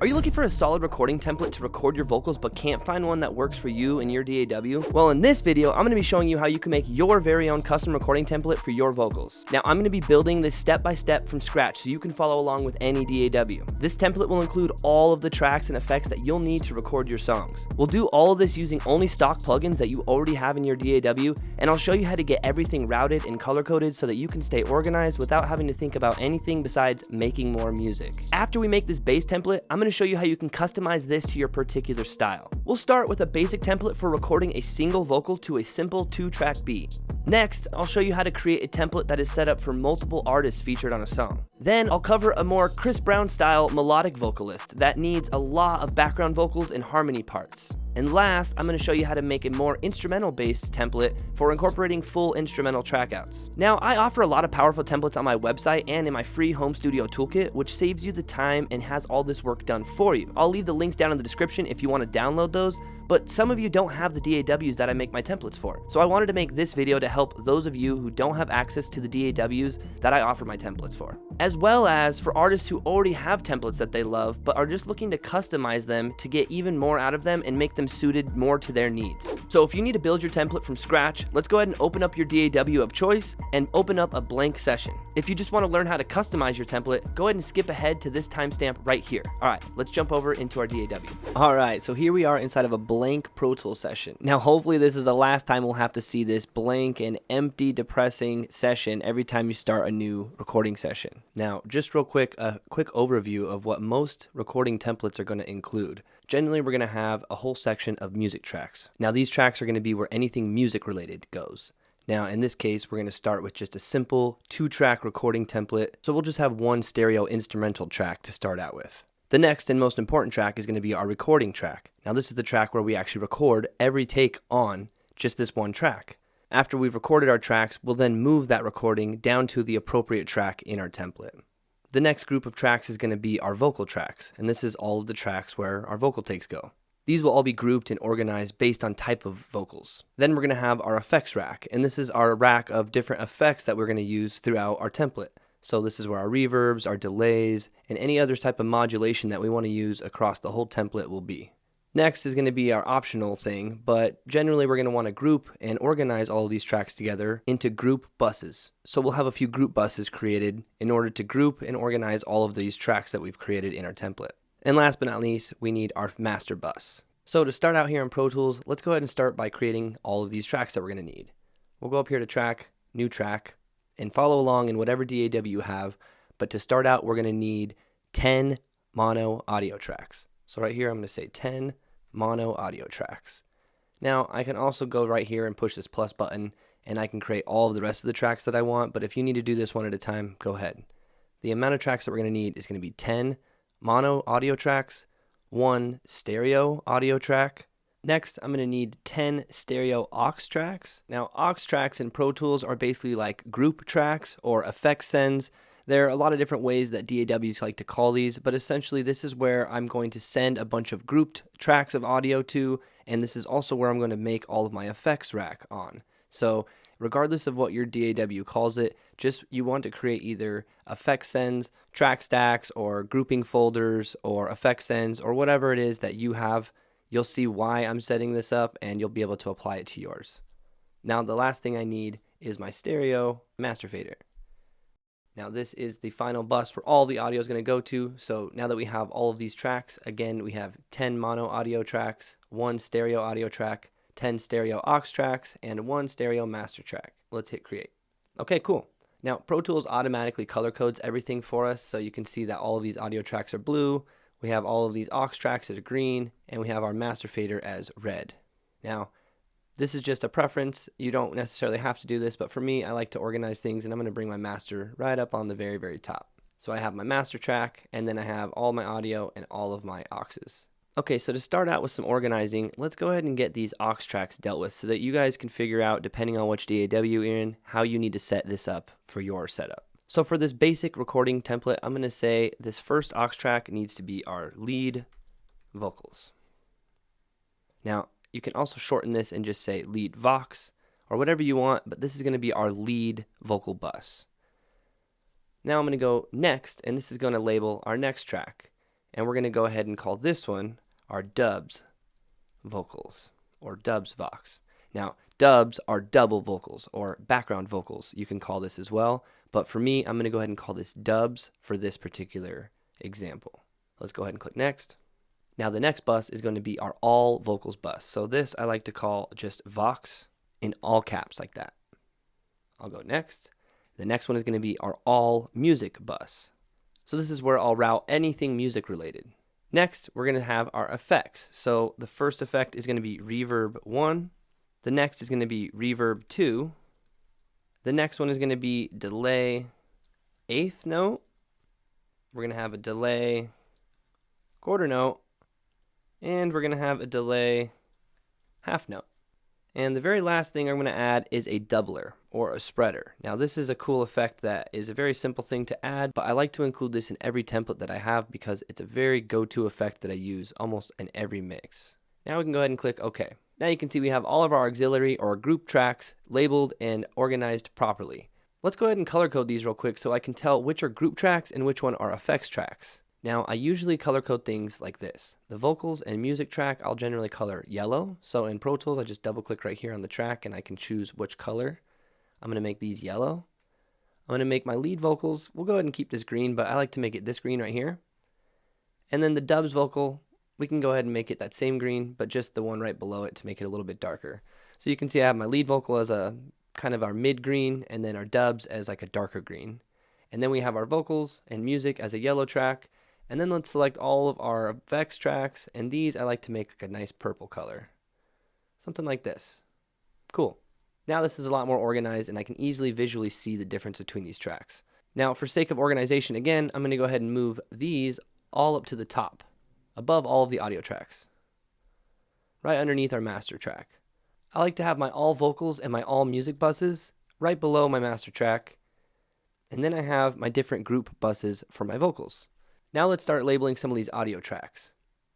Are you looking for a solid recording template to record your vocals but can't find one that works for you and your DAW? Well, in this video, I'm going to be showing you how you can make your very own custom recording template for your vocals. Now, I'm going to be building this step by step from scratch so you can follow along with any DAW. This template will include all of the tracks and effects that you'll need to record your songs. We'll do all of this using only stock plugins that you already have in your DAW, and I'll show you how to get everything routed and color-coded so that you can stay organized without having to think about anything besides making more music. After we make this base template, I'm going to show you how you can customize this to your particular style. We'll start with a basic template for recording a single vocal to a simple 2-track beat. Next, I'll show you how to create a template that is set up for multiple artists featured on a song. Then I'll cover a more Chris Brown style melodic vocalist that needs a lot of background vocals and harmony parts. And last, I'm going to show you how to make a more instrumental-based template for incorporating full instrumental trackouts. Now, I offer a lot of powerful templates on my website and in my free home studio toolkit, which saves you the time and has all this work done for you. I'll leave the links down in the description if you want to download those, but some of you don't have the DAWs that I make my templates for. So I wanted to make this video to help those of you who don't have access to the DAWs that I offer my templates for. As well as for artists who already have templates that they love, but are just looking to customize them to get even more out of them and make them suited more to their needs. So if you need to build your template from scratch, let's go ahead and open up your DAW of choice and open up a blank session. If you just want to learn how to customize your template, go ahead and skip ahead to this timestamp right here. All right, let's jump over into our DAW. All right, so here we are inside of a blank Pro Tools session. Now, hopefully this is the last time we'll have to see this blank and empty, depressing session every time you start a new recording session. Now, just real quick, a quick overview of what most recording templates are going to include. Generally, we're going to have a whole section of music tracks. Now, these tracks are going to be where anything music related goes. Now, in this case, we're going to start with just a simple 2-track recording template. So we'll just have one stereo instrumental track to start out with. The next and most important track is going to be our recording track. Now, this is the track where we actually record every take on just this one track. After we've recorded our tracks, we'll then move that recording down to the appropriate track in our template. The next group of tracks is going to be our vocal tracks, and this is all of the tracks where our vocal takes go. These will all be grouped and organized based on type of vocals. Then we're going to have our effects rack, and this is our rack of different effects that we're going to use throughout our template. So this is where our reverbs, our delays, and any other type of modulation that we want to use across the whole template will be. Next is going to be our optional thing, but generally we're going to want to group and organize all of these tracks together into group buses. So we'll have a few group buses created in order to group and organize all of these tracks that we've created in our template. And last but not least, we need our master bus. So to start out here in Pro Tools, let's go ahead and start by creating all of these tracks that we're going to need. We'll go up here to track, new track, and follow along in whatever DAW you have. But to start out, we're going to need 10 mono audio tracks. So right here, I'm going to say 10 mono audio tracks. Now, I can also go right here and push this plus button, and I can create all of the rest of the tracks that I want. But if you need to do this one at a time, go ahead. The amount of tracks that we're going to need is going to be 10 mono audio tracks, 1 stereo audio track. Next, I'm going to need 10 stereo aux tracks. Now, aux tracks in Pro Tools are basically like group tracks or effect sends. There are a lot of different ways that DAWs like to call these, but essentially this is where I'm going to send a bunch of grouped tracks of audio to, and this is also where I'm going to make all of my effects rack on. So regardless of what your DAW calls it, just you want to create either effect sends, track stacks, or grouping folders, or effect sends, or whatever it is that you have. You'll see why I'm setting this up, and you'll be able to apply it to yours. Now, the last thing I need is my stereo master fader. Now, this is the final bus where all the audio is going to go to. So now that we have all of these tracks, again, we have 10 mono audio tracks, 1 stereo audio track, 10 stereo aux tracks, and 1 stereo master track. Let's hit create. Okay, cool. Now, Pro Tools automatically color codes everything for us, so you can see that all of these audio tracks are blue. We have all of these aux tracks that are green, and we have our master fader as red. Now, this is just a preference. You don't necessarily have to do this, but for me, I like to organize things, and I'm going to bring my master right up on the very, very top. So I have my master track, and then I have all my audio and all of my auxes. Okay, so to start out with some organizing, let's go ahead and get these aux tracks dealt with so that you guys can figure out, depending on which DAW you're in, how you need to set this up for your setup. So for this basic recording template, I'm going to say this first aux track needs to be our lead vocals. Now, you can also shorten this and just say lead vox or whatever you want, but this is going to be our lead vocal bus. Now I'm going to go next, and this is going to label our next track. And we're going to go ahead and call this one our dubs vocals, or dubs vox. Now, dubs are double vocals, or background vocals. You can call this as well, but for me, I'm going to go ahead and call this dubs for this particular example. Let's go ahead and click next. Now the next bus is going to be our all vocals bus. So this I like to call just vox in all caps like that. I'll go next. The next one is going to be our all music bus. So this is where I'll route anything music related. Next, we're going to have our effects. So the first effect is going to be reverb 1. The next is going to be reverb 2. The next one is going to be delay 1/8 note. We're going to have a delay 1/4 note. And we're going to have a delay 1/2 note. And the very last thing I'm going to add is a doubler, or a spreader. Now this is a cool effect that is a very simple thing to add, but I like to include this in every template that I have because it's a very go-to effect that I use almost in every mix. Now we can go ahead and click OK. Now you can see we have all of our auxiliary or group tracks labeled and organized properly. Let's go ahead and color code these real quick so I can tell which are group tracks and which one are effects tracks. Now, I usually color code things like this. The vocals and music track, I'll generally color yellow. So in Pro Tools, I just double click right here on the track and I can choose which color. I'm going to make these yellow. I'm going to make my lead vocals, we'll go ahead and keep this green, but I like to make it this green right here. And then the dubs vocal, we can go ahead and make it that same green, but just the one right below it to make it a little bit darker. So you can see I have my lead vocal as a kind of our mid green, and then our dubs as like a darker green. And then we have our vocals and music as a yellow track. And then let's select all of our effects tracks, and these I like to make like a nice purple color. Something like this. Cool. Now this is a lot more organized and I can easily visually see the difference between these tracks. Now for sake of organization again, I'm going to go ahead and move these all up to the top, above all of the audio tracks, right underneath our master track. I like to have my all vocals and my all music buses right below my master track, and then I have my different group buses for my vocals. Now let's start labeling some of these audio tracks.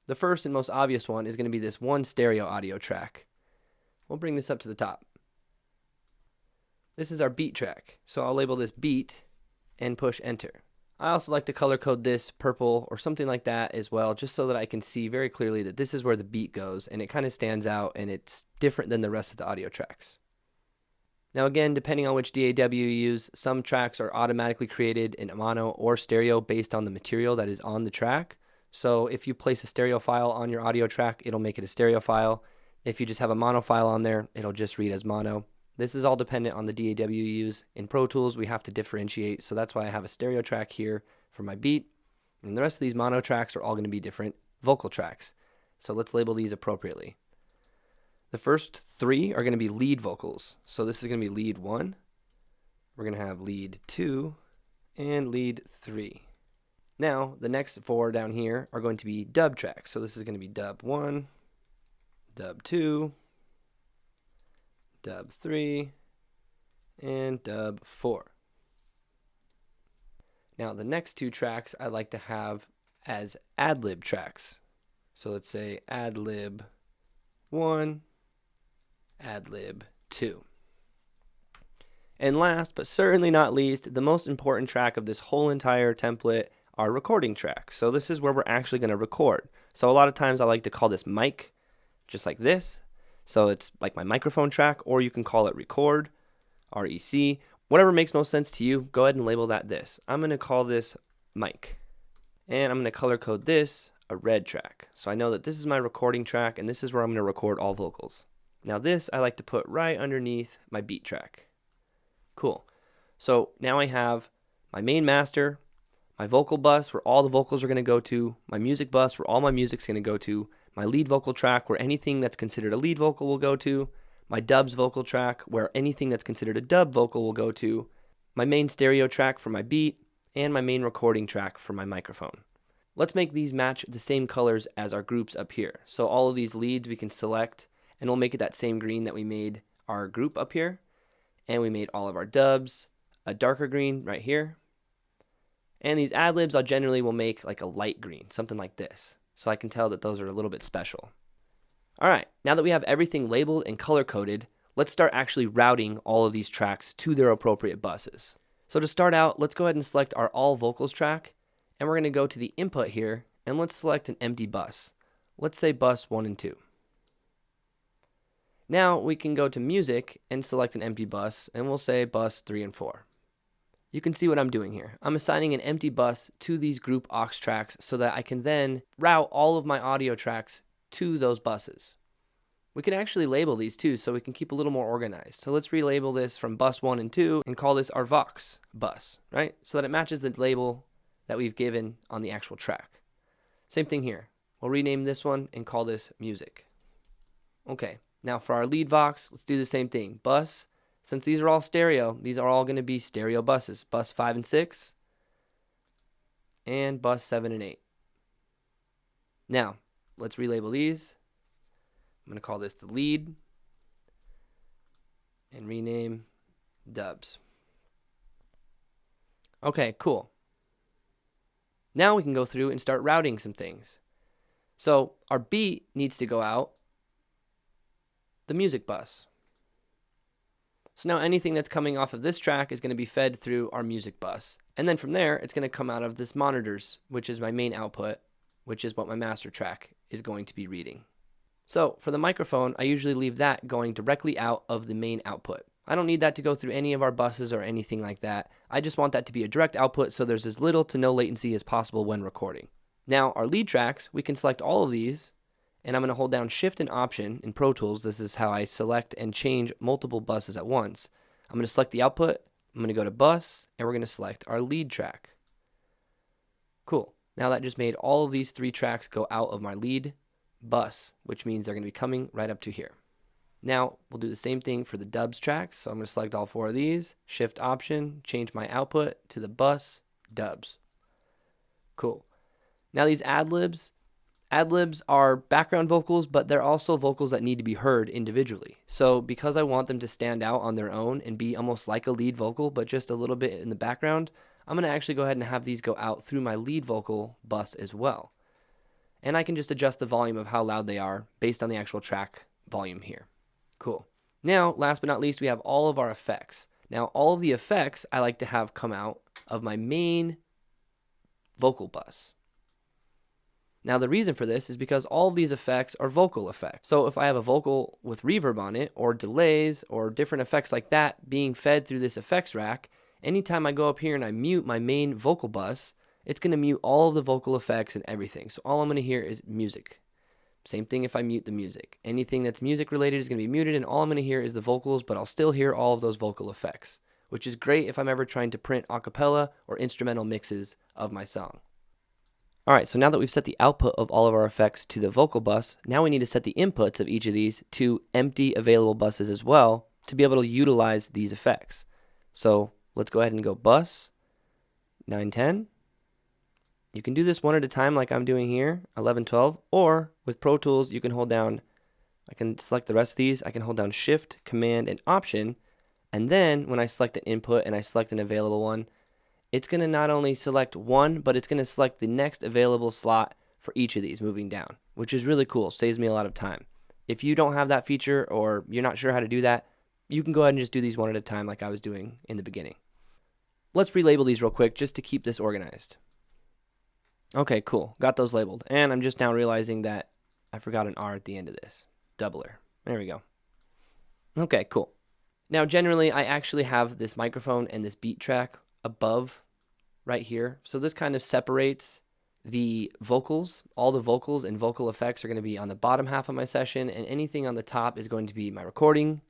The first and most obvious one is going to be this one stereo audio track. We'll bring this up to the top. This is our beat track, so I'll label this beat and push enter. I also like to color code this purple or something like that as well, just so that I can see very clearly that this is where the beat goes and it kind of stands out and it's different than the rest of the audio tracks. Now again, depending on which DAW you use, some tracks are automatically created in mono or stereo based on the material that is on the track. So if you place a stereo file on your audio track, it'll make it a stereo file. If you just have a mono file on there, it'll just read as mono. This is all dependent on the DAW you use. In Pro Tools, we have to differentiate, so that's why I have a stereo track here for my beat. And the rest of these mono tracks are all going to be different vocal tracks. So let's label these appropriately. The first 3 are going to be lead vocals. So this is going to be lead 1. We're going to have lead 2 and lead 3. Now, the next 4 down here are going to be dub tracks. So this is going to be dub 1, dub 2, dub 3, and dub 4. Now, the next 2 tracks I like to have as AdLib tracks. So let's say AdLib 1, AdLib 2. And last, but certainly not least, the most important track of this whole entire template are recording tracks. So this is where we're actually going to record. So a lot of times I like to call this mic, just like this. So it's like my microphone track, or you can call it record, REC. Whatever makes most sense to you, go ahead and label that this. I'm going to call this mic. And I'm going to color code this a red track. So I know that this is my recording track, and this is where I'm going to record all vocals. Now this I like to put right underneath my beat track. Cool. So now I have my main master, my vocal bus where all the vocals are going to go to, my music bus where all my music's going to go to, my lead vocal track where anything that's considered a lead vocal will go to, my dubs vocal track where anything that's considered a dub vocal will go to, my main stereo track for my beat, and my main recording track for my microphone. Let's make these match the same colors as our groups up here. So all of these leads we can select, and we'll make it that same green that we made our group up here. And we made all of our dubs a darker green right here. And these AdLibs I generally will make like a light green, something like this. So I can tell that those are a little bit special. All right, now that we have everything labeled and color coded, let's start actually routing all of these tracks to their appropriate buses. So to start out, let's go ahead and select our all vocals track. And we're going to go to the input here and let's select an empty bus. Let's say bus 1 and 2. Now we can go to music and select an empty bus, and we'll say bus 3 and 4. You can see what I'm doing here. I'm assigning an empty bus to these group aux tracks so that I can then route all of my audio tracks to those buses. We can actually label these too so we can keep a little more organized. So let's relabel this from bus 1 and 2 and call this our Vox bus, right? So that it matches the label that we've given on the actual track. Same thing here. We'll rename this one and call this music. Okay, now for our lead Vox, let's do the same thing. Bus, since these are all stereo, these are all going to be stereo buses. Bus 5 and 6 and bus 7 and 8. Now, let's relabel these. I'm going to call this the lead and rename dubs. Okay, cool. Now we can go through and start routing some things. So our beat needs to go out the music bus. So now anything that's coming off of this track is going to be fed through our music bus. And then from there, it's going to come out of this monitors, which is my main output, which is what my master track is going to be reading. So for the microphone, I usually leave that going directly out of the main output. I don't need that to go through any of our buses or anything like that. I just want that to be a direct output so there's as little to no latency as possible when recording. Now our lead tracks, we can select all of these, and I'm going to hold down Shift and Option in Pro Tools. This is how I select and change multiple buses at once. I'm going to select the output, I'm going to go to bus, and we're going to select our lead track. Cool. Now that just made all of these 3 tracks go out of my lead bus, which means they're going to be coming right up to here. Now we'll do the same thing for the dubs tracks. So I'm going to select all 4 of these, Shift Option, change my output to the bus dubs. Cool. Now these AdLibs are background vocals, but they're also vocals that need to be heard individually. So because I want them to stand out on their own and be almost like a lead vocal, but just a little bit in the background, I'm going to actually go ahead and have these go out through my lead vocal bus as well. And I can just adjust the volume of how loud they are based on the actual track volume here. Cool. Now, last but not least, we have all of our effects. Now, all of the effects I like to have come out of my main vocal bus. Now, the reason for this is because all of these effects are vocal effects. So if I have a vocal with reverb on it, or delays, or different effects like that being fed through this effects rack, anytime I go up here and I mute my main vocal bus, it's going to mute all of the vocal effects and everything. So all I'm going to hear is music. Same thing if I mute the music. Anything that's music related is going to be muted, and all I'm going to hear is the vocals, but I'll still hear all of those vocal effects, which is great if I'm ever trying to print a cappella or instrumental mixes of my song. Alright, so now that we've set the output of all of our effects to the vocal bus, now we need to set the inputs of each of these to empty available buses as well to be able to utilize these effects. So let's go ahead and go bus 910. You can do this one at a time like I'm doing here, 11, 12, or with Pro Tools you can hold down, I can select the rest of these, I can hold down Shift, Command, and Option, and then when I select an input and I select an available one, it's going to not only select one, but it's going to select the next available slot for each of these moving down, which is really cool, saves me a lot of time. If you don't have that feature or you're not sure how to do that, you can go ahead and just do these one at a time like I was doing in the beginning. Let's relabel these real quick just to keep this organized. Okay, cool. Got those labeled. And I'm just now realizing that I forgot an R at the end of this. Doubler. There we go. Okay, cool. Now, generally, I actually have this microphone and this beat track above right here. So this kind of separates the vocals. All the vocals and vocal effects are going to be on the bottom half of my session, and anything on the top is going to be my recording,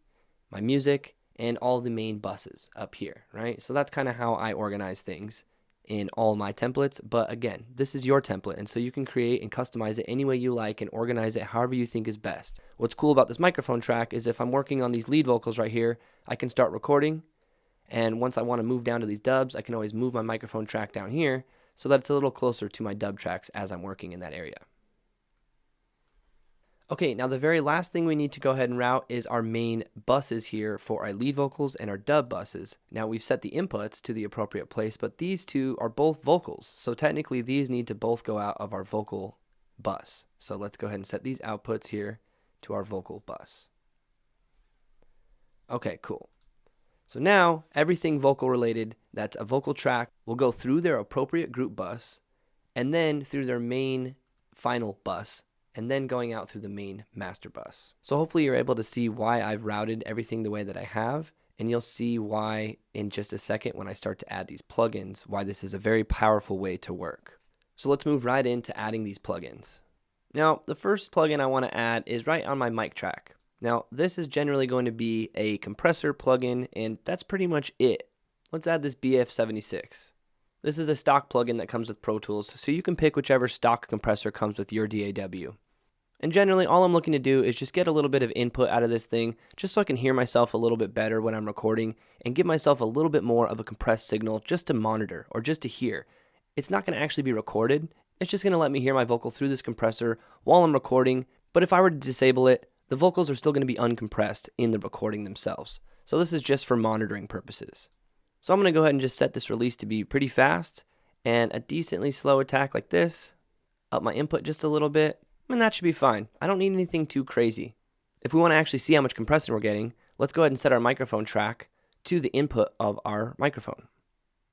my music, and all the main buses up here, right? So that's kind of how I organize things in all my templates. But again, this is your template, and so you can create and customize it any way you like and organize it however you think is best. What's cool about this microphone track is if I'm working on these lead vocals right here, I can start recording, and once I want to move down to these dubs, I can always move my microphone track down here so that it's a little closer to my dub tracks as I'm working in that area. Okay, now the very last thing we need to go ahead and route is our main buses here for our lead vocals and our dub buses. Now we've set the inputs to the appropriate place, but these two are both vocals. So technically these need to both go out of our vocal bus. So let's go ahead and set these outputs here to our vocal bus. Okay, cool. So now everything vocal related that's a vocal track will go through their appropriate group bus, and then through their main final bus, and then going out through the main master bus. So hopefully you're able to see why I've routed everything the way that I have, and you'll see why in just a second when I start to add these plugins, why this is a very powerful way to work. So let's move right into adding these plugins. Now, the first plugin I want to add is right on my mic track. Now, this is generally going to be a compressor plugin, and that's pretty much it. Let's add this BF76. This is a stock plugin that comes with Pro Tools, so you can pick whichever stock compressor comes with your DAW. And generally, all I'm looking to do is just get a little bit of input out of this thing, just so I can hear myself a little bit better when I'm recording, and give myself a little bit more of a compressed signal just to monitor, or just to hear. It's not going to actually be recorded, it's just going to let me hear my vocal through this compressor while I'm recording, but if I were to disable it, the vocals are still going to be uncompressed in the recording themselves. So this is just for monitoring purposes. So I'm going to go ahead and just set this release to be pretty fast, and a decently slow attack like this, up my input just a little bit, and that should be fine. I don't need anything too crazy. If we want to actually see how much compression we're getting, let's go ahead and set our microphone track to the input of our microphone.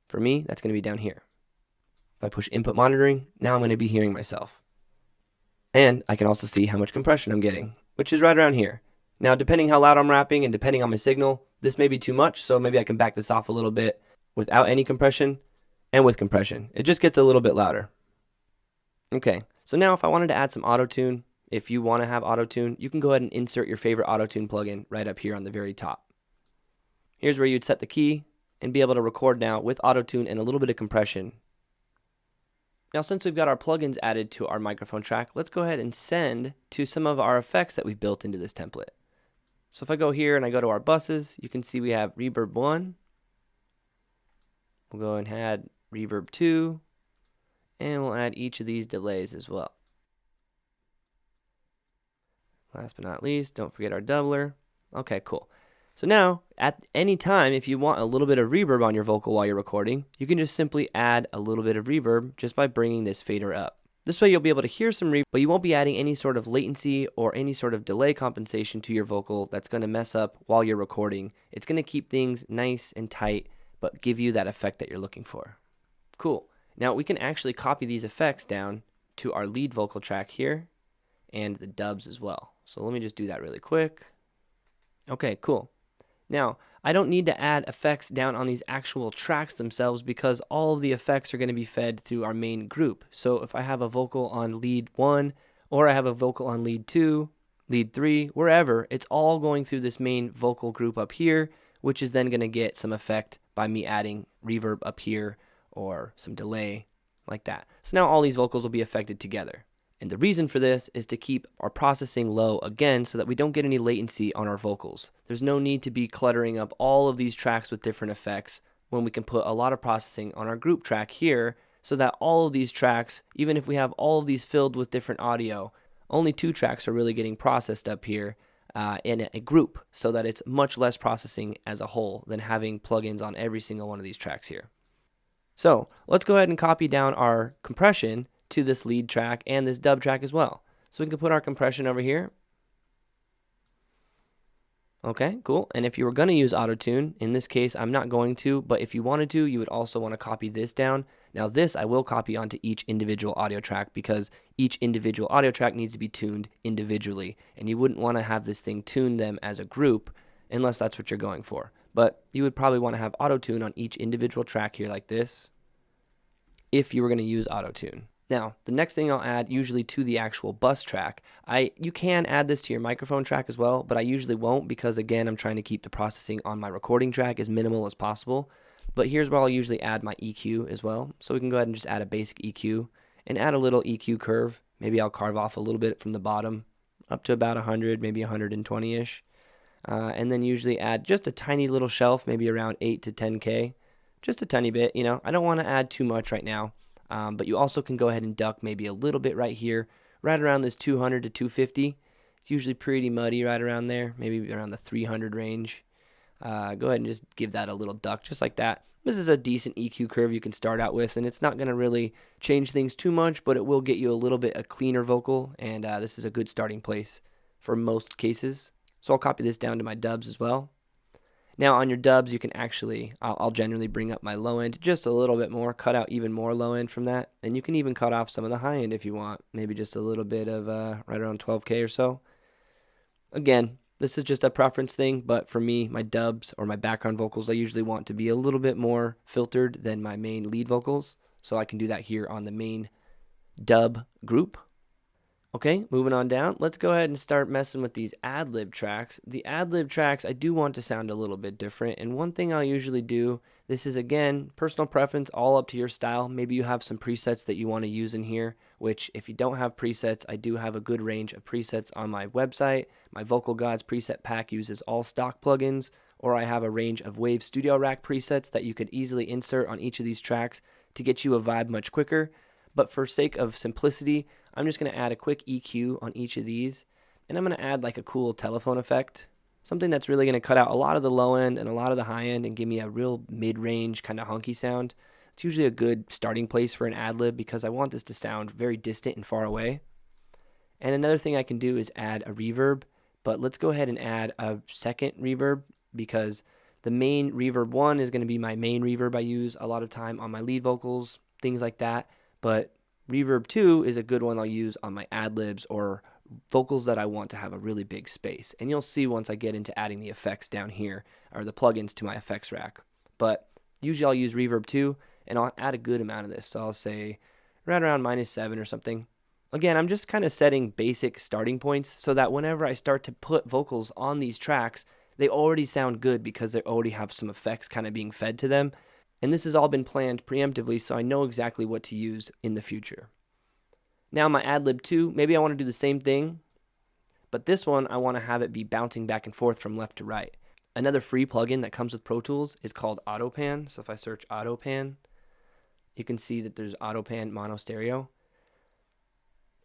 For me, that's going to be down here. If I push input monitoring, now I'm going to be hearing myself. And I can also see how much compression I'm getting, which is right around here. Now, depending how loud I'm rapping and depending on my signal, this may be too much, so maybe I can back this off a little bit without any compression and with compression. It just gets a little bit louder. Okay, so now if I wanted to add some auto-tune, if you want to have auto-tune, you can go ahead and insert your favorite auto-tune plugin right up here on the very top. Here's where you'd set the key and be able to record now with auto-tune and a little bit of compression. Now, since we've got our plugins added to our microphone track, let's go ahead and send to some of our effects that we've built into this template. So if I go here and I go to our buses, you can see we have Reverb 1. We'll go and add Reverb 2, and we'll add each of these delays as well. Last but not least, don't forget our doubler. Okay, cool. So now, at any time, if you want a little bit of reverb on your vocal while you're recording, you can just simply add a little bit of reverb just by bringing this fader up. This way you'll be able to hear some reverb, but you won't be adding any sort of latency or any sort of delay compensation to your vocal that's going to mess up while you're recording. It's going to keep things nice and tight, but give you that effect that you're looking for. Cool. Now we can actually copy these effects down to our lead vocal track here and the dubs as well. So let me just do that really quick. Okay, cool. Now, I don't need to add effects down on these actual tracks themselves because all of the effects are going to be fed through our main group. So if I have a vocal on lead 1, or I have a vocal on lead 2, lead 3, wherever, it's all going through this main vocal group up here, which is then going to get some effect by me adding reverb up here or some delay like that. So now all these vocals will be affected together. And the reason for this is to keep our processing low again so that we don't get any latency on our vocals. There's no need to be cluttering up all of these tracks with different effects when we can put a lot of processing on our group track here so that all of these tracks, even if we have all of these filled with different audio, only 2 tracks are really getting processed up here in a group so that it's much less processing as a whole than having plugins on every single one of these tracks here. So let's go ahead and copy down our compression to this lead track and this dub track as well. So we can put our compression over here. Okay, cool. And if you were going to use auto-tune, in this case I'm not going to, but if you wanted to, you would also want to copy this down. Now this I will copy onto each individual audio track because each individual audio track needs to be tuned individually, and you wouldn't want to have this thing tune them as a group unless that's what you're going for. But you would probably want to have auto-tune on each individual track here like this if you were going to use auto-tune. Now, the next thing I'll add usually to the actual bus track, you can add this to your microphone track as well, but I usually won't because again, I'm trying to keep the processing on my recording track as minimal as possible. But here's where I'll usually add my EQ as well. So we can go ahead and just add a basic EQ and add a little EQ curve. Maybe I'll carve off a little bit from the bottom up to about 100, maybe 120-ish. And then usually add just a tiny little shelf, maybe around 8 to 10K. Just a tiny bit, you know. I don't want to add too much right now. But you also can go ahead and duck maybe a little bit right here, right around this 200 to 250. It's usually pretty muddy right around there, maybe around the 300 range. Go ahead and just give that a little duck just like that. This is a decent EQ curve you can start out with, and it's not going to really change things too much, but it will get you a little bit a cleaner vocal, and this is a good starting place for most cases. So I'll copy this down to my dubs as well. Now on your dubs, you can actually, I'll generally bring up my low end just a little bit more, cut out even more low end from that, and you can even cut off some of the high end if you want, maybe just a little bit of right around 12K or so. Again, this is just a preference thing, but for me, my dubs or my background vocals, I usually want to be a little bit more filtered than my main lead vocals, so I can do that here on the main dub group. Okay, moving on down, let's go ahead and start messing with these ad-lib tracks. The ad-lib tracks, I do want to sound a little bit different, and one thing I'll usually do, this is again, personal preference, all up to your style. Maybe you have some presets that you want to use in here, which if you don't have presets, I do have a good range of presets on my website. My Vocal Gods preset pack uses all stock plugins, or I have a range of Wave Studio Rack presets that you could easily insert on each of these tracks to get you a vibe much quicker. But for sake of simplicity, I'm just going to add a quick EQ on each of these, and I'm going to add like a cool telephone effect, something that's really going to cut out a lot of the low end and a lot of the high end and give me a real mid-range kind of hunky sound. It's usually a good starting place for an ad-lib because I want this to sound very distant and far away. And another thing I can do is add a reverb, but let's go ahead and add a second reverb because the main reverb 1 is going to be my main reverb I use a lot of time on my lead vocals, things like that. But reverb 2 is a good one I'll use on my ad-libs or vocals that I want to have a really big space. And you'll see once I get into adding the effects down here, or the plugins to my effects rack. But usually I'll use reverb 2, and I'll add a good amount of this. So I'll say right around -7 or something. Again, I'm just kind of setting basic starting points so that whenever I start to put vocals on these tracks, they already sound good because they already have some effects kind of being fed to them. And this has all been planned preemptively, so I know exactly what to use in the future. Now my ad-lib 2, maybe I want to do the same thing, but this one I want to have it be bouncing back and forth from left to right. Another free plugin that comes with Pro Tools is called AutoPan. So if I search AutoPan, you can see that there's AutoPan mono stereo.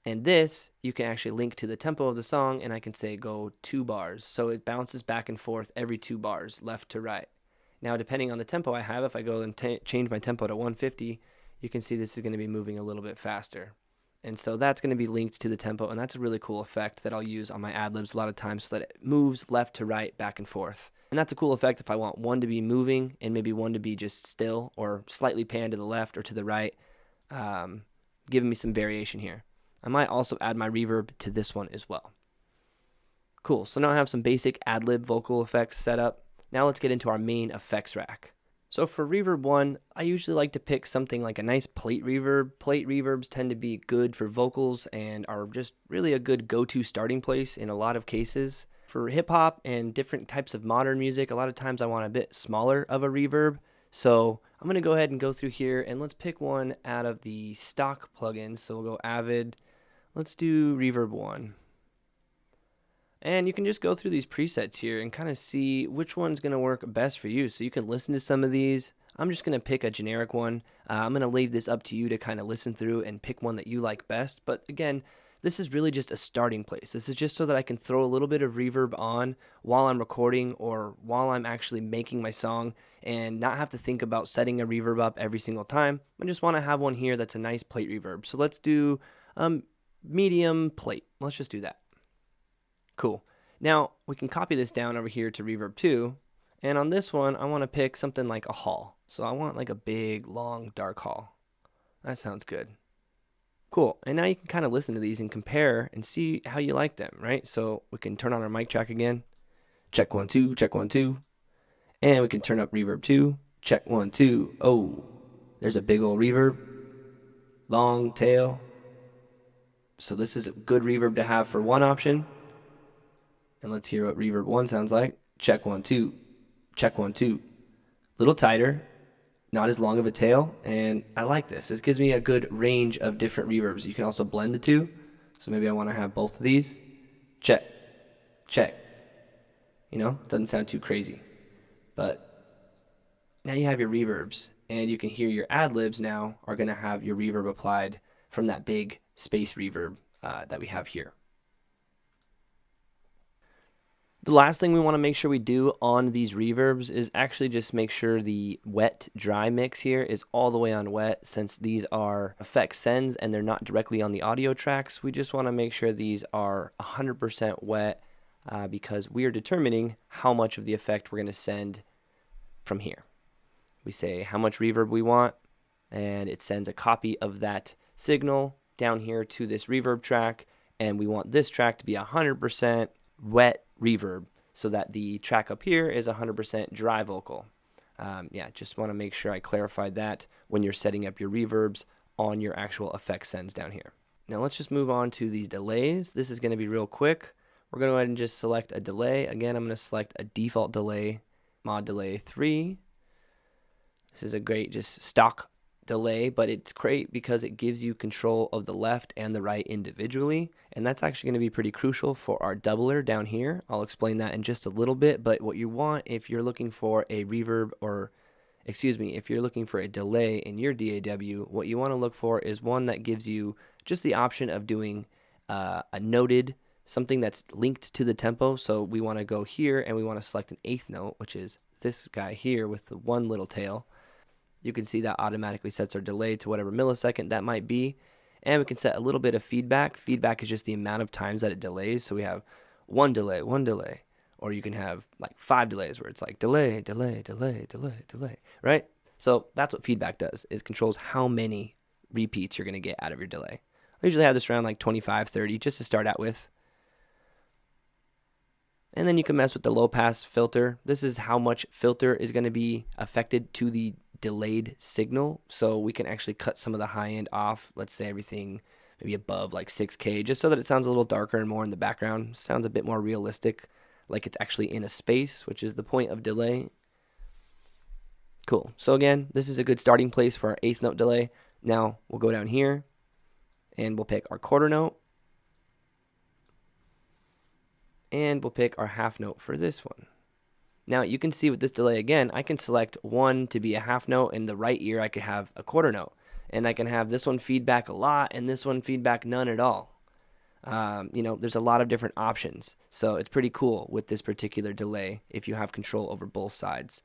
And this, you can actually link to the tempo of the song, and I can say go 2 bars. So it bounces back and forth every 2 bars, left to right. Now, depending on the tempo I have, if I go and change my tempo to 150, you can see this is going to be moving a little bit faster. And so that's going to be linked to the tempo, and that's a really cool effect that I'll use on my ad-libs a lot of times so that it moves left to right, back and forth. And that's a cool effect if I want one to be moving and maybe one to be just still or slightly panned to the left or to the right, giving me some variation here. I might also add my reverb to this one as well. Cool, so now I have some basic ad-lib vocal effects set up. Now let's get into our main effects rack. So for reverb 1, I usually like to pick something like a nice plate reverb. Plate reverbs tend to be good for vocals and are just really a good go-to starting place in a lot of cases. For hip hop and different types of modern music, a lot of times I want a bit smaller of a reverb. So I'm going to go ahead and go through here and let's pick one out of the stock plugins. So we'll go Avid. Let's do reverb 1. And you can just go through these presets here and kind of see which one's going to work best for you. So you can listen to some of these. I'm just going to pick a generic one. I'm going to leave this up to you to kind of listen through and pick one that you like best. But again, this is really just a starting place. This is just so that I can throw a little bit of reverb on while I'm recording or while I'm actually making my song and not have to think about setting a reverb up every single time. I just want to have one here that's a nice plate reverb. So let's do medium plate. Let's just do that. Cool. Now we can copy this down over here to reverb 2, and on this one I want to pick something like a hall. So I want like a big, long, dark hall. That sounds good. Cool. And now you can kind of listen to these and compare and see how you like them, right? So we can turn on our mic track again. Check 1 2, check 1 2, and we can turn up reverb 2. Check 1 2. Oh, there's a big old reverb, long tail. So this is a good reverb to have for one option. And let's hear what reverb 1 sounds like. Check 1 2. Check 1 2. Little tighter, not as long of a tail, and I like this. This gives me a good range of different reverbs. You can also blend the two. So maybe I want to have both of these. Check. Check. You know, doesn't sound too crazy. But now you have your reverbs, and you can hear your ad-libs now are going to have your reverb applied from that big space reverb that we have here. The last thing we want to make sure we do on these reverbs is actually just make sure the wet-dry mix here is all the way on wet. Since these are effect sends and they're not directly on the audio tracks, we just want to make sure these are 100% wet because we are determining how much of the effect we're going to send from here. We say how much reverb we want, and it sends a copy of that signal down here to this reverb track, and we want this track to be 100% wet reverb so that the track up here is 100% dry vocal. Yeah, just want to make sure I clarified that when you're setting up your reverbs on your actual effect sends down here. Now let's just move on to these delays. This is going to be real quick. We're going to go ahead and just select a delay. Again, I'm going to select a default delay, mod delay 3. This is a great just stock delay, but it's great because it gives you control of the left and the right individually, and that's actually going to be pretty crucial for our doubler down here. I'll explain that in just a little bit, but what you want if you're looking for a reverb, or excuse me, if you're looking for a delay in your DAW, what you want to look for is one that gives you just the option of doing a noted, something that's linked to the tempo. So we want to go here and we want to select an eighth note, which is this guy here with the one little tail. You can see that automatically sets our delay to whatever millisecond that might be. And we can set a little bit of feedback. Feedback is just the amount of times that it delays. So we have one delay. Or you can have like 5 delays where it's like delay, right? So that's what feedback does, is controls how many repeats you're going to get out of your delay. I usually have this around like 25, 30 just to start out with. And then you can mess with the low pass filter. This is how much filter is going to be affected to the delayed signal. So we can actually cut some of the high end off. Let's say everything maybe above like 6K, just so that it sounds a little darker and more in the background. Sounds a bit more realistic, like it's actually in a space, which is the point of delay. Cool. So again, this is a good starting place for our eighth note delay. Now we'll go down here and we'll pick our quarter note. And we'll pick our half note for this one. Now you can see with this delay again, I can select one to be a half note, and the right ear I could have a quarter note. And I can have this one feedback a lot and this one feedback none at all. You know, there's a lot of different options. So it's pretty cool with this particular delay if you have control over both sides.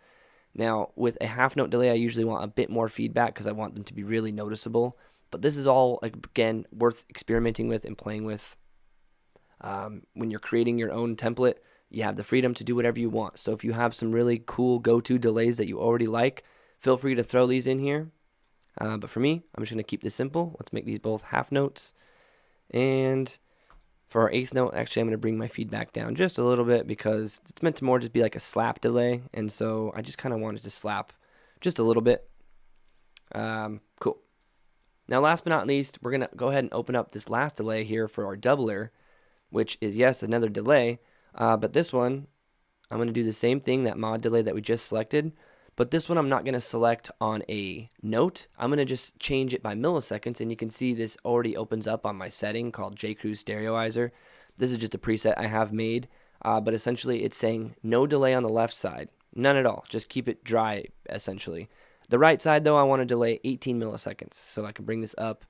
Now with a half note delay, I usually want a bit more feedback because I want them to be really noticeable. But this is all, again, worth experimenting with and playing with. When you're creating your own template, you have the freedom to do whatever you want. So if you have some really cool go-to delays that you already like, feel free to throw these in here. But for me, I'm just going to keep this simple. Let's make these both half notes. And for our eighth note, actually, I'm going to bring my feedback down just a little bit because it's meant to more just be like a slap delay. And so I just kind of wanted to slap just a little bit. Cool. Now, last but not least, we're going to go ahead and open up this last delay here for our doubler, which is, yes, another delay. But this one, I'm going to do the same thing, that mod delay that we just selected. But this one I'm not going to select on a note. I'm going to just change it by milliseconds. And you can see this already opens up on my setting called JCrew Stereoizer. This is just a preset I have made. But essentially it's saying no delay on the left side. None at all. Just keep it dry, essentially. The right side, though, I want to delay 18 milliseconds. So I can bring this up,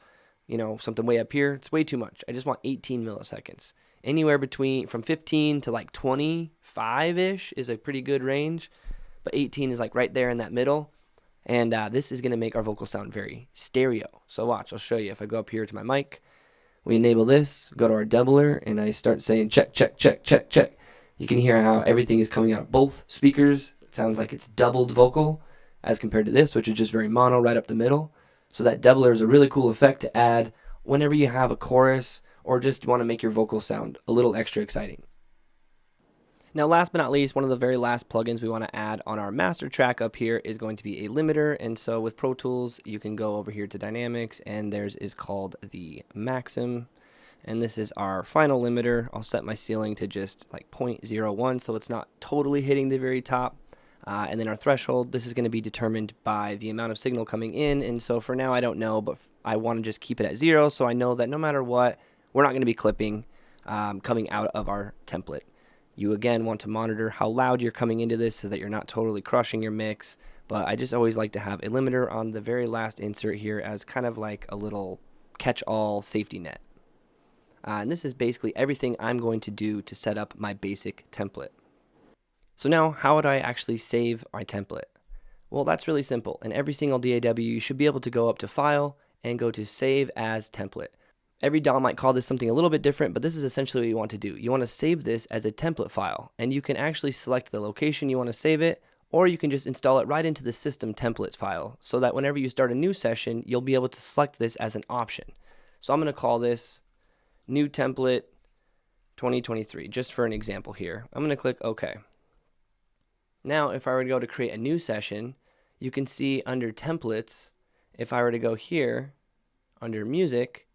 you know, something way up here. It's way too much. I just want 18 milliseconds. Anywhere between from 15 to like 25-ish is a pretty good range, but 18 is like right there in that middle. And this is going to make our vocal sound very stereo. So watch, I'll show you. If I go up here to my mic, we enable this, go to our doubler, and I start saying check, check, check, check, check. You can hear how everything is coming out of both speakers. It sounds like it's doubled vocal as compared to this, which is just very mono right up the middle. So that doubler is a really cool effect to add whenever you have a chorus or just want to make your vocal sound a little extra exciting. Now, last but not least, one of the very last plugins we want to add on our master track up here is going to be a limiter. And so with Pro Tools, you can go over here to Dynamics, and theirs is called the Maxim. And this is our final limiter. I'll set my ceiling to just like 0.01, so it's not totally hitting the very top. And then our threshold, this is going to be determined by the amount of signal coming in. And so for now, I don't know, but I want to just keep it at 0, so I know that no matter what, we're not going to be clipping coming out of our template. You again want to monitor how loud you're coming into this so that you're not totally crushing your mix. But I just always like to have a limiter on the very last insert here as kind of like a little catch-all safety net. And this is basically everything I'm going to do to set up my basic template. So now, how would I actually save my template? Well, that's really simple. In every single DAW, you should be able to go up to File and go to Save as Template. Every DAW might call this something a little bit different, but this is essentially what you want to do. You want to save this as a template file, and you can actually select the location you want to save it, or you can just install it right into the system templates file, so that whenever you start a new session, you'll be able to select this as an option. So I'm going to call this New Template 2023, just for an example here. I'm going to click OK. Now, if I were to go to create a new session, you can see under Templates, if I were to go here, under Music,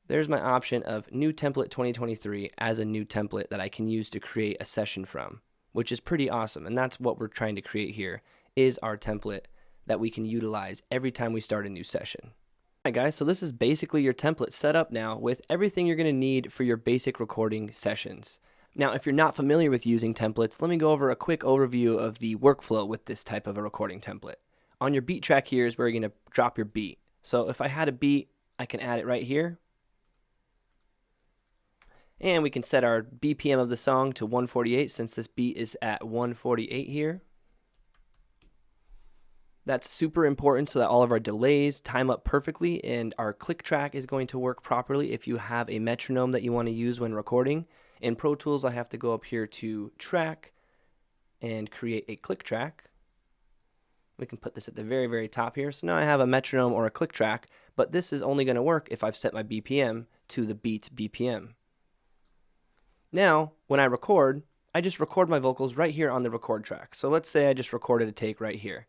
there's my option of New Template 2023 as a new template that I can use to create a session from, which is pretty awesome. And that's what we're trying to create here, is our template that we can utilize every time we start a new session. Alright guys, so this is basically your template set up now with everything you're going to need for your basic recording sessions. Now, if you're not familiar with using templates, let me go over a quick overview of the workflow with this type of a recording template. On your beat track here is where you're going to drop your beat. So if I had a beat, I can add it right here. And we can set our BPM of the song to 148 since this beat is at 148 here. That's super important so that all of our delays time up perfectly and our click track is going to work properly if you have a metronome that you want to use when recording. In Pro Tools, I have to go up here to Track and create a click track. We can put this at the very, very top here. So now I have a metronome or a click track, but this is only going to work if I've set my BPM to the beat's BPM. Now, when I record, I just record my vocals right here on the record track. So let's say I just recorded a take right here.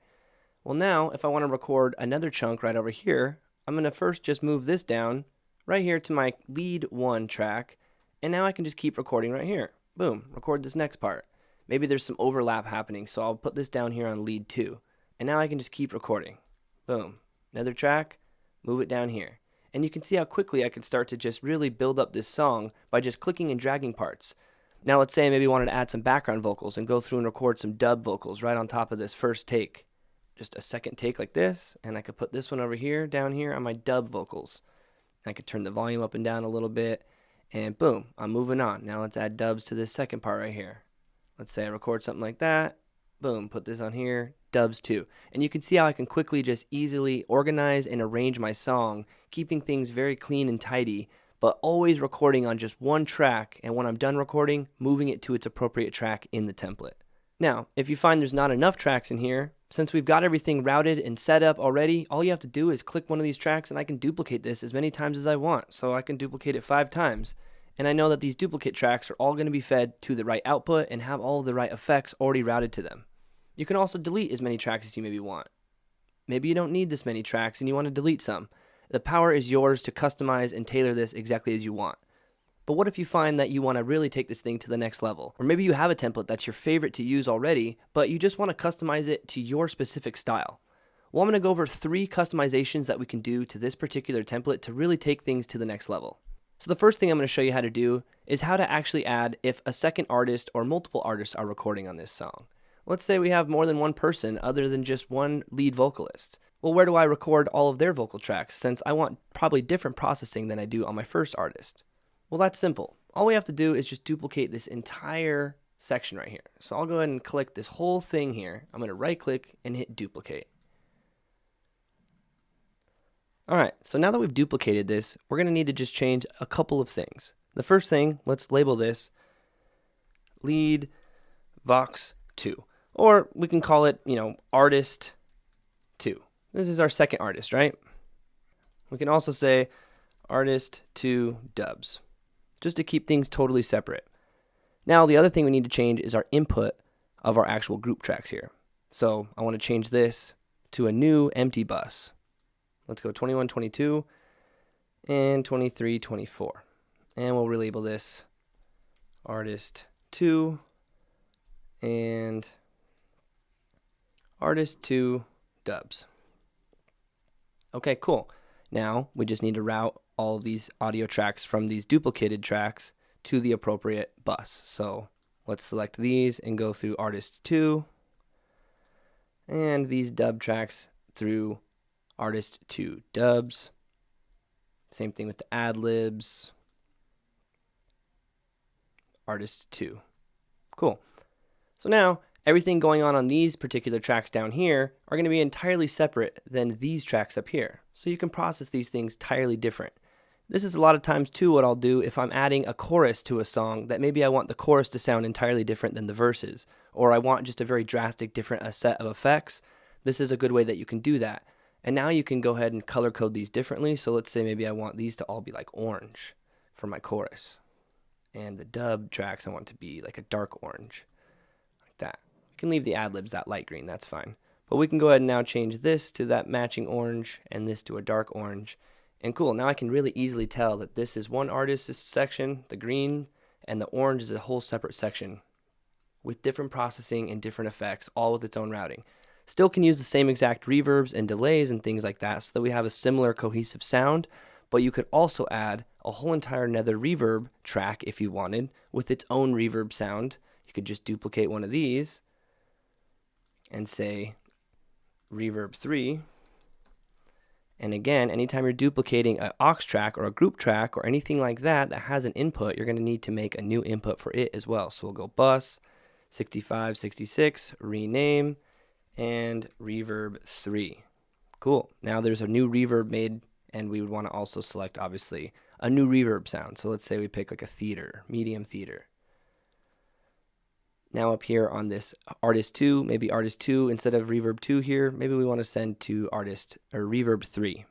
Well now, if I want to record another chunk right over here, I'm going to first just move this down right here to my lead 1 track, and now I can just keep recording right here. Boom, record this next part. Maybe there's some overlap happening, so I'll put this down here on lead 2, and now I can just keep recording. Boom, another track, move it down here. And you can see how quickly I can start to just really build up this song by just clicking and dragging parts. Now let's say I maybe wanted to add some background vocals and go through and record some dub vocals right on top of this first take. Just a second take like this, and I could put this one over here, down here on my dub vocals. I could turn the volume up and down a little bit, and boom, I'm moving on. Now let's add dubs to this second part right here. Let's say I record something like that, boom, put this on here, dubs too. And you can see how I can quickly just easily organize and arrange my song, keeping things very clean and tidy, but always recording on just one track, and when I'm done recording, moving it to its appropriate track in the template. Now, if you find there's not enough tracks in here, since we've got everything routed and set up already, all you have to do is click one of these tracks and I can duplicate this as many times as I want. So I can duplicate it 5 times. And I know that these duplicate tracks are all going to be fed to the right output and have all the right effects already routed to them. You can also delete as many tracks as you maybe want. Maybe you don't need this many tracks and you want to delete some. The power is yours to customize and tailor this exactly as you want. But what if you find that you want to really take this thing to the next level? Or maybe you have a template that's your favorite to use already, but you just want to customize it to your specific style. Well, I'm going to go over 3 customizations that we can do to this particular template to really take things to the next level. So the first thing I'm going to show you how to do is how to actually add if a second artist or multiple artists are recording on this song. Let's say we have more than one person other than just one lead vocalist. Well, where do I record all of their vocal tracks since I want probably different processing than I do on my first artist? Well, that's simple. All we have to do is just duplicate this entire section right here. So I'll go ahead and click this whole thing here. I'm going to right click and hit duplicate. Alright, so now that we've duplicated this, we're going to need to just change a couple of things. The first thing, let's label this lead vox 2. Or we can call it, artist 2. This is our second artist, right? We can also say artist 2 dubs, just to keep things totally separate. Now the other thing we need to change is our input of our actual group tracks here. So I want to change this to a new empty bus. Let's go 21, 22, and 23, 24. And we'll relabel this artist 2 and artist 2 dubs. Okay, cool. Now we just need to route all of these audio tracks from these duplicated tracks to the appropriate bus. So let's select these and go through artist 2 and these dub tracks through artist 2 dubs. Same thing with the AdLibs. Artist 2. Cool. So now everything going on these particular tracks down here are going to be entirely separate than these tracks up here. So you can process these things entirely different. This is a lot of times too what I'll do if I'm adding a chorus to a song that maybe I want the chorus to sound entirely different than the verses, or I want just a very drastic different set of effects. This is a good way that you can do that. And now you can go ahead and color code these differently. So let's say maybe I want these to all be like orange for my chorus. And the dub tracks I want to be like a dark orange, like that. We can leave the AdLibs that light green, that's fine. But we can go ahead and now change this to that matching orange and this to a dark orange. And cool, now I can really easily tell that this is one artist's section, the green, and the orange is a whole separate section with different processing and different effects, all with its own routing. Still can use the same exact reverbs and delays and things like that so that we have a similar cohesive sound, but you could also add a whole entire nether reverb track if you wanted with its own reverb sound. You could just duplicate one of these and say reverb 3. And again, anytime you're duplicating an aux track or a group track or anything like that that has an input, you're going to need to make a new input for it as well. So we'll go bus 65, 66, rename, and reverb 3. Cool. Now there's a new reverb made, and we would want to also select, obviously, a new reverb sound. So let's say we pick like a theater, medium theater. Now up here on this artist 2, maybe artist 2 instead of reverb 2 here, maybe we want to send to artist or reverb 3.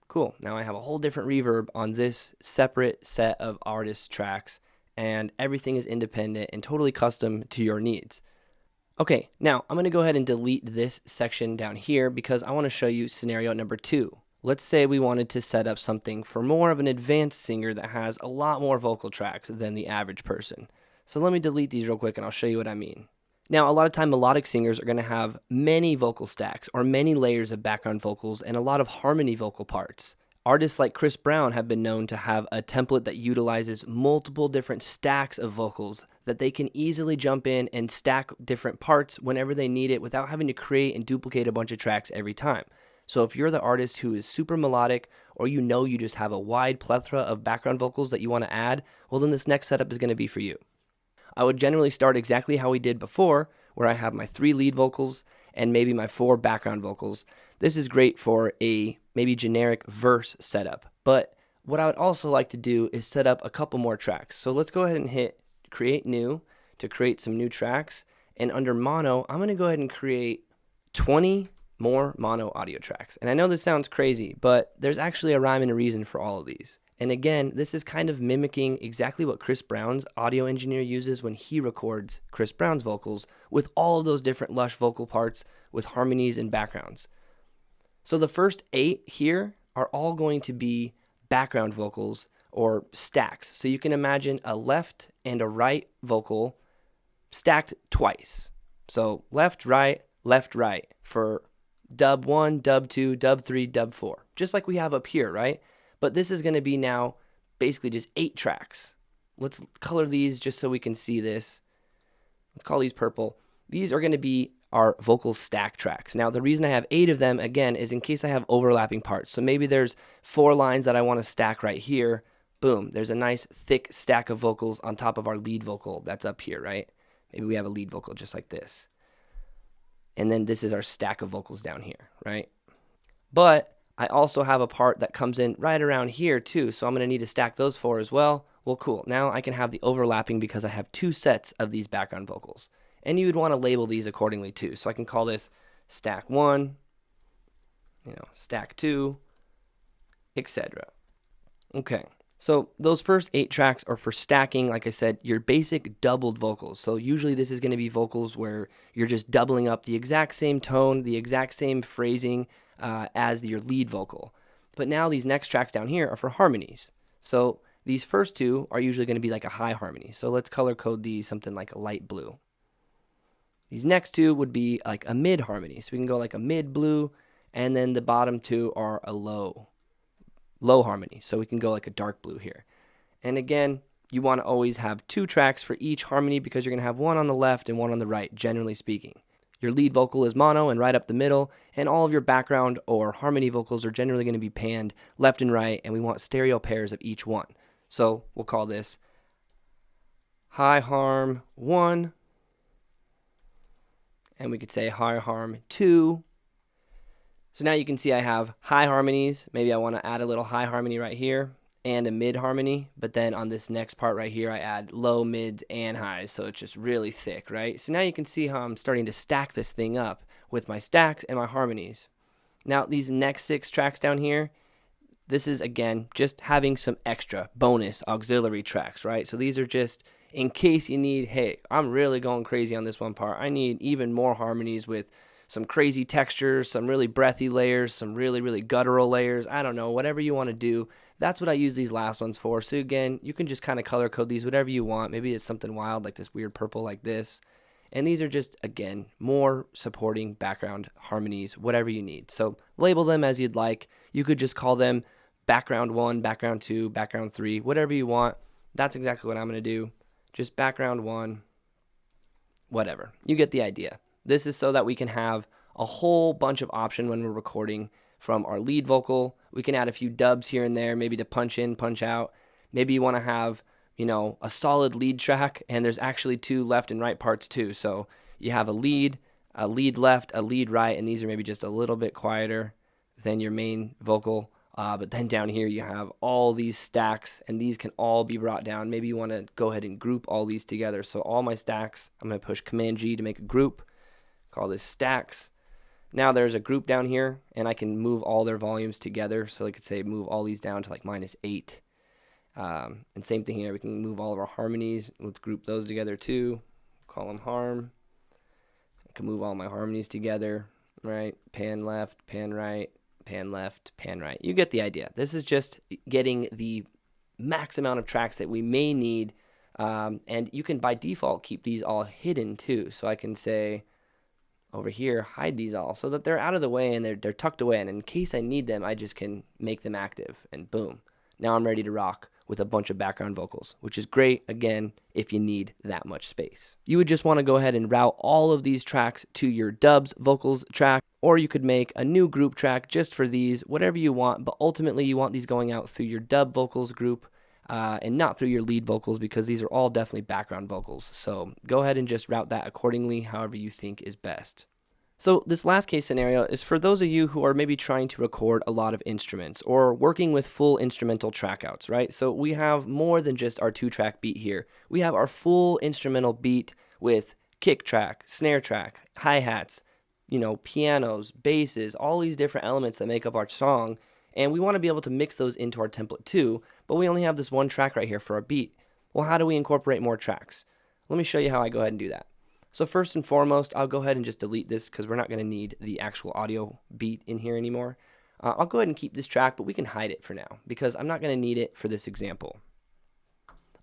Cool. Now I have a whole different reverb on this separate set of artist tracks, and everything is independent and totally custom to your needs. Okay, now I'm going to go ahead and delete this section down here because I want to show you scenario number 2. Let's say we wanted to set up something for more of an advanced singer that has a lot more vocal tracks than the average person. So let me delete these real quick and I'll show you what I mean. Now, a lot of time melodic singers are going to have many vocal stacks or many layers of background vocals and a lot of harmony vocal parts. Artists like Chris Brown have been known to have a template that utilizes multiple different stacks of vocals that they can easily jump in and stack different parts whenever they need it without having to create and duplicate a bunch of tracks every time. So if you're the artist who is super melodic, or you know you just have a wide plethora of background vocals that you want to add, well then this next setup is going to be for you. I would generally start exactly how we did before, where I have my 3 lead vocals and maybe my 4 background vocals. This is great for a maybe generic verse setup, but what I would also like to do is set up a couple more tracks. So let's go ahead and hit create new to create some new tracks, and under mono, I'm going to go ahead and create 20 more mono audio tracks. And I know this sounds crazy, but there's actually a rhyme and a reason for all of these. And again, this is kind of mimicking exactly what Chris Brown's audio engineer uses when he records Chris Brown's vocals with all of those different lush vocal parts with harmonies and backgrounds. So the first 8 here are all going to be background vocals or stacks. So you can imagine a left and a right vocal stacked twice. So left, right for dub 1, dub 2, dub 3, dub 4, just like we have up here, right? But this is going to be now basically just 8 tracks. Let's color these just so we can see this. Let's call these purple. These are going to be our vocal stack tracks. Now, the reason I have 8 of them, again, is in case I have overlapping parts. So maybe there's 4 lines that I want to stack right here. Boom, there's a nice thick stack of vocals on top of our lead vocal that's up here, right? Maybe we have a lead vocal just like this. And then this is our stack of vocals down here, right? But I also have a part that comes in right around here too, so I'm going to need to stack those 4 as well. Well, cool. Now I can have the overlapping because I have 2 sets of these background vocals. And you would want to label these accordingly too. So I can call this stack 1, stack 2, etc. Okay. So those first 8 tracks are for stacking, like I said, your basic doubled vocals. So usually this is going to be vocals where you're just doubling up the exact same tone, the exact same phrasing as your lead vocal. But now these next tracks down here are for harmonies. So these first 2 are usually going to be like a high harmony. So let's color code these something like a light blue. These next 2 would be like a mid harmony. So we can go like a mid blue, and then the bottom 2 are a low harmony. So we can go like a dark blue here. And again, you want to always have 2 tracks for each harmony because you're going to have one on the left and one on the right, generally speaking. Your lead vocal is mono and right up the middle, and all of your background or harmony vocals are generally going to be panned left and right, and we want stereo pairs of each one. So we'll call this high harm 1, and we could say high harm 2, So now you can see I have high harmonies. Maybe I want to add a little high harmony right here and a mid harmony, but then on this next part right here I add low, mids, and highs, so it's just really thick, right? So now you can see how I'm starting to stack this thing up with my stacks and my harmonies. Now these next 6 tracks down here, this is again just having some extra bonus auxiliary tracks, right? So these are just in case you need, hey, I'm really going crazy on this one part, I need even more harmonies with some crazy textures, some really breathy layers, some really guttural layers, I don't know, whatever you want to do. That's what I use these last ones for. So again, you can just kind of color code these whatever you want. Maybe it's something wild like this weird purple like this. And these are just, again, more supporting background harmonies, whatever you need. So label them as you'd like. You could just call them background 1, background 2, background 3, whatever you want. That's exactly what I'm going to do. Just background 1, whatever. You get the idea. This is so that we can have a whole bunch of option when we're recording from our lead vocal. We can add a few dubs here and there, maybe to punch in, punch out. Maybe you want to have, you know, a solid lead track, and there's actually 2 left and right parts too. So you have a lead left, a lead right, and these are maybe just a little bit quieter than your main vocal. But then down here you have all these stacks, and these can all be brought down. Maybe you want to go ahead and group all these together. So all my stacks, I'm going to push Command G to make a group, call this stacks. Now there's a group down here, and I can move all their volumes together. So I could say move all these down to like -8. And same thing here, we can move all of our harmonies. Let's group those together too. Call them harm. I can move all my harmonies together, right? Pan left, pan right, pan left, pan right. You get the idea. This is just getting the max amount of tracks that we may need. And you can by default keep these all hidden too. So I can say over here, hide these all so that they're out of the way and they're tucked away. And in case I need them, I just can make them active, and boom. Now I'm ready to rock with a bunch of background vocals, which is great, again, if you need that much space. You would just want to go ahead and route all of these tracks to your dubs vocals track, or you could make a new group track just for these, whatever you want, but ultimately you want these going out through your dub vocals group and not through your lead vocals, because these are all definitely background vocals. So go ahead and just route that accordingly, however you think is best. So this last case scenario is for those of you who are maybe trying to record a lot of instruments or working with full instrumental trackouts, right? So we have more than just our 2-track beat here. We have our full instrumental beat with kick track, snare track, hi-hats, you know, pianos, basses, all these different elements that make up our song. And we want to be able to mix those into our template too, but we only have this 1 track right here for our beat. Well, how do we incorporate more tracks? Let me show you how I go ahead and do that. So first and foremost, I'll go ahead and just delete this because we're not going to need the actual audio beat in here anymore. I'll go ahead and keep this track, but we can hide it for now because I'm not going to need it for this example.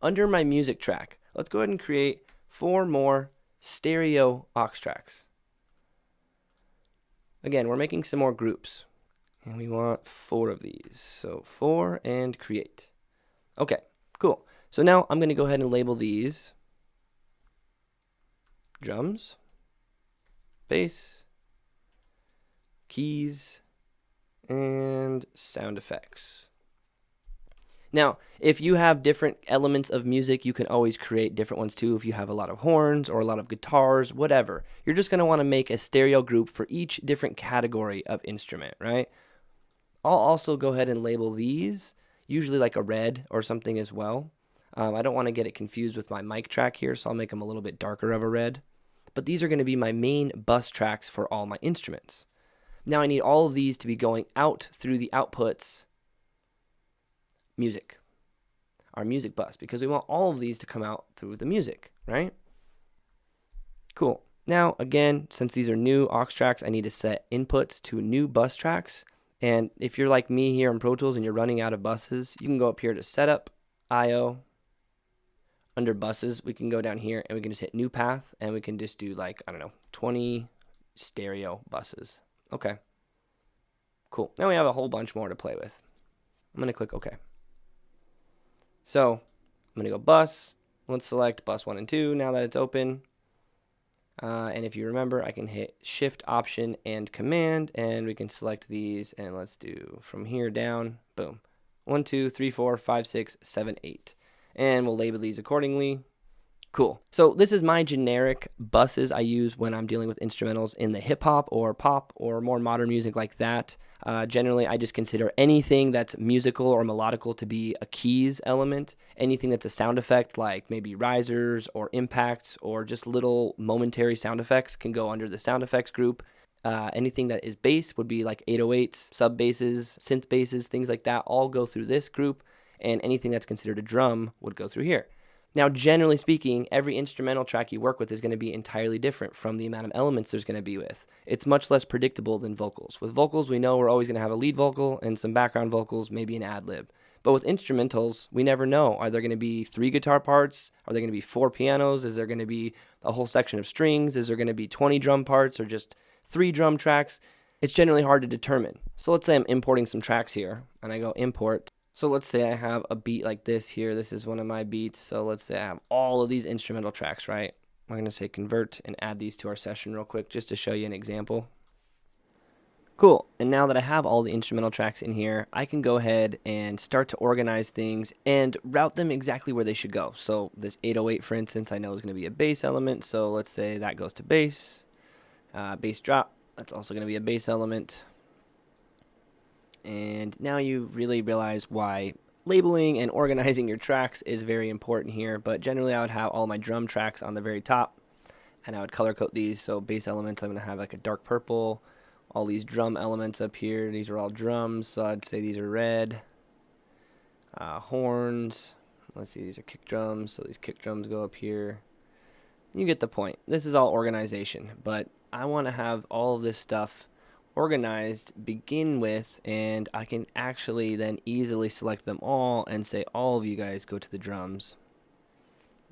Under my music track, let's go ahead and create 4 more stereo aux tracks. Again, we're making some more groups, and we want 4 of these. So 4 and create. Okay, cool. So now I'm going to go ahead and label these drums, bass, keys, and sound effects. Now, if you have different elements of music, you can always create different ones too. If you have a lot of horns or a lot of guitars, whatever, you're just going to want to make a stereo group for each different category of instrument, right? I'll also go ahead and label these, usually like a red or something as well. I don't want to get it confused with my mic track here, so I'll make them a little bit darker of a red. But these are going to be my main bus tracks for all my instruments. Now I need all of these to be going out through the outputs music, our music bus, because we want all of these to come out through the music, right? Cool. Now, again, since these are new aux tracks, I need to set inputs to new bus tracks. And if you're like me here in Pro Tools and you're running out of buses, you can go up here to Setup, I/O. Under buses, we can go down here and we can just hit new path, and we can just do like, I don't know, 20 stereo buses. Okay. Cool. Now we have a whole bunch more to play with. I'm going to click OK. So I'm going to go bus. Let's select bus 1 and 2 now that it's open. And if you remember, I can hit Shift, Option, and Command, and we can select these. And let's do from here down. Boom. 1, 2, 3, 4, 5, 6, 7, 8. And we'll label these accordingly. Cool. So this is my generic buses I use when I'm dealing with instrumentals in the hip hop or pop or more modern music like that. Generally, I just consider anything that's musical or melodical to be a keys element. Anything that's a sound effect, like maybe risers or impacts or just little momentary sound effects, can go under the sound effects group. Anything that is bass would be like 808s, sub basses, synth basses, things like that, all go through this group. And anything that's considered a drum would go through here. Now, generally speaking, every instrumental track you work with is going to be entirely different from the amount of elements there's going to be with. It's much less predictable than vocals. With vocals, we know we're always going to have a lead vocal and some background vocals, maybe an ad-lib. But with instrumentals, we never know. Are there going to be 3 guitar parts? Are there going to be 4 pianos? Is there going to be a whole section of strings? Is there going to be 20 drum parts or just 3 drum tracks? It's generally hard to determine. So let's say I'm importing some tracks here, and I go import. So let's say I have a beat like this here. This is one of my beats. So let's say I have all of these instrumental tracks, right? I'm going to say convert and add these to our session real quick just to show you an example. Cool. And now that I have all the instrumental tracks in here, I can go ahead and start to organize things and route them exactly where they should go. So this 808, for instance, I know is going to be a bass element. So let's say that goes to bass. Bass drop, that's also going to be a bass element. And now you really realize why labeling and organizing your tracks is very important here. But generally, I would have all my drum tracks on the very top, and I would color code these. So bass elements, I'm going to have like a dark purple. All these drum elements up here, these are all drums, so I'd say these are red. Horns, let's see, these are kick drums, so these kick drums go up here. You get the point. This is all organization, but I want to have all of this stuff organized begin with, and I can actually then easily select them all and say all of you guys go to the drums.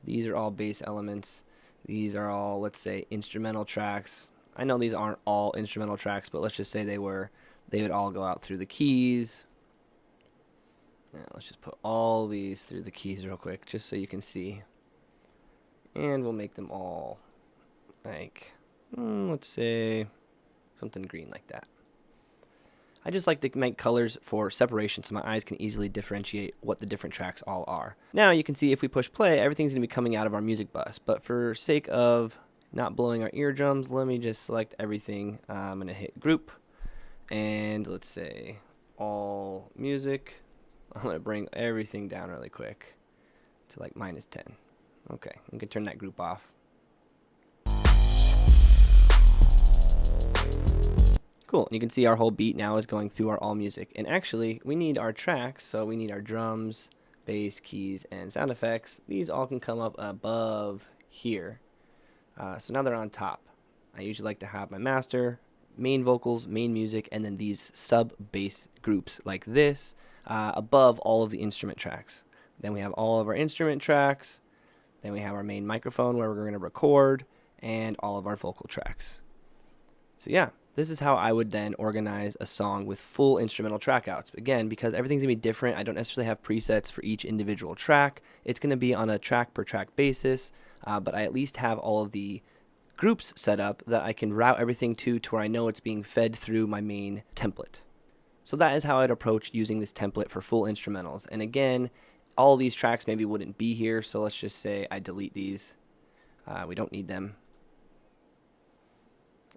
These are all bass elements. These are all, let's say, instrumental tracks. I know these aren't all instrumental tracks, but let's just say they were. They would all go out through the keys. Now, let's just put all these through the keys real quick just so you can see. And we'll make them all like, let's say something green like that. I just like to make colors for separation so my eyes can easily differentiate what the different tracks all are. Now you can see if we push play, everything's going to be coming out of our music bus. But for sake of not blowing our eardrums, let me just select everything. I'm going to hit group, and let's say all music. I'm going to bring everything down really quick to like -10. Okay, you can turn that group off. Cool, you can see our whole beat now is going through our all music. And actually, we need our tracks, so we need our drums, bass, keys, and sound effects. These all can come up above here. So now they're on top. I usually like to have my master, main vocals, main music, and then these sub-bass groups like this above all of the instrument tracks. Then we have all of our instrument tracks. Then we have our main microphone where we're going to record, and all of our vocal tracks. So yeah, this is how I would then organize a song with full instrumental track outs. Again, because everything's going to be different, I don't necessarily have presets for each individual track. It's going to be on a track per track basis, but I at least have all of the groups set up that I can route everything to where I know it's being fed through my main template. So that is how I'd approach using this template for full instrumentals. And again, all these tracks maybe wouldn't be here, so let's just say I delete these. We don't need them.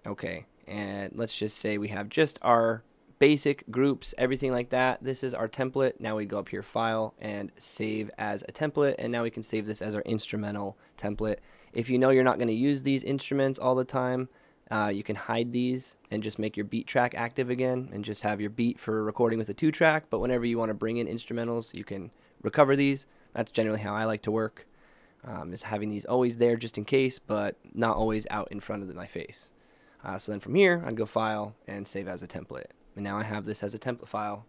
Okay, and let's just say we have just our basic groups, everything like that. This is our template. Now we go up here, File, and Save as a template, and now we can save this as our instrumental template. If you know you're not going to use these instruments all the time, you can hide these and just make your beat track active again and just have your beat for recording with a 2-track, but whenever you want to bring in instrumentals, you can recover these. That's generally how I like to work, is having these always there just in case, but not always out in front of my face. So then from here, I'd go File and Save as a template. And now I have this as a template file.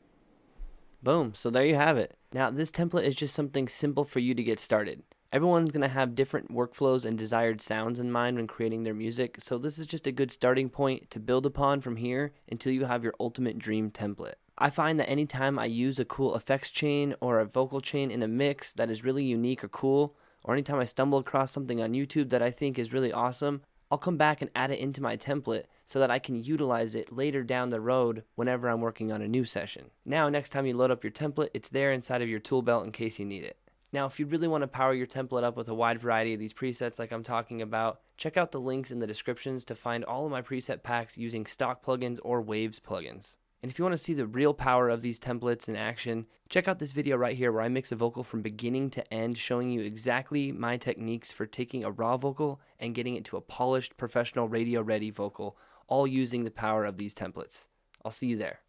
Boom. So there you have it. Now this template is just something simple for you to get started. Everyone's going to have different workflows and desired sounds in mind when creating their music. So this is just a good starting point to build upon from here until you have your ultimate dream template. I find that anytime I use a cool effects chain or a vocal chain in a mix that is really unique or cool, or anytime I stumble across something on YouTube that I think is really awesome, I'll come back and add it into my template so that I can utilize it later down the road whenever I'm working on a new session. Now, next time you load up your template, it's there inside of your tool belt in case you need it. Now, if you really want to power your template up with a wide variety of these presets like I'm talking about, check out the links in the descriptions to find all of my preset packs using stock plugins or Waves plugins. And if you want to see the real power of these templates in action, check out this video right here where I mix a vocal from beginning to end, showing you exactly my techniques for taking a raw vocal and getting it to a polished, professional, radio-ready vocal, all using the power of these templates. I'll see you there.